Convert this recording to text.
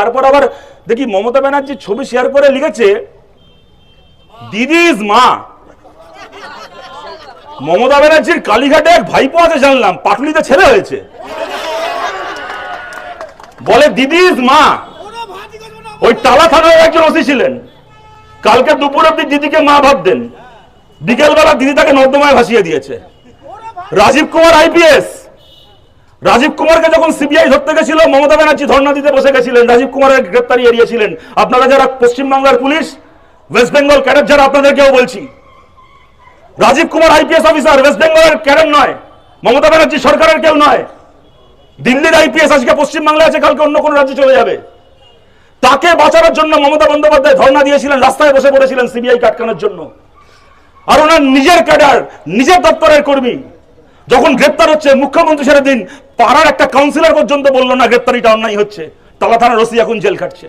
তারপর আবার দেখি মমতা ব্যানার্জি ছবি শেয়ার করে লিখেছে দিদি ইজ মা। মমতা ব্যানার্জির কালীঘাটে এক ভাইপো আছে জানলাম, পাটুলিতে ছেলে হয়েছে, বলে দিদি ইজ মা। ওই টালা থানার একজন ওসি ছিলেন, কালকে দুপুর অব্দি দিদিকে মা ভাবতেন, বিকেলবেলা দিদি তাকে নর্দমায় ভাসিয়ে দিয়েছে। রাজীব কুমার আইপিএস, রাজীব কুমারকে যখন সিবিআই ধরতে গেছিল মমতা ব্যানার্জি ধর্ণা দিতে বসে গেছিলেন, রাজীব কুমারের গ্রেপ্তারি এড়িয়েছিলেন। আপনারা যারা পশ্চিমবাংলার পুলিশ, ওয়েস্ট বেঙ্গল ক্যাডার যারা, আপনাদেরকেও বলছি, Rajiv Kumar IPS officer west বেঙ্গলের ক্যাডার নয়, মমতা ব্যানার্জি সরকারের কেউ নয়। দিল্লির আইপিএস আজকে পশ্চিমবাংলায় আছে, কালকে অন্য কোনো রাজ্যে চলে যাবে। তাকে বাঁচানোর জন্য মমতা বন্দ্যোপাধ্যায় ধর্ণা দিয়েছিলেন, রাস্তায় বসে পড়েছিলেন সিবিআই আটকানোর জন্য। আর ওনার নিজের ক্যাডার, নিজের দপ্তরের কর্মী যখন গ্রেপ্তার হচ্ছে, মুখ্যমন্ত্রী সেদিন পাড়ার একটা কাউন্সিলর পর্যন্ত বলল না গ্রেপ্তারিটা অন্যায় হচ্ছে, টালা থানার ওসি এখন জেল খাটছে।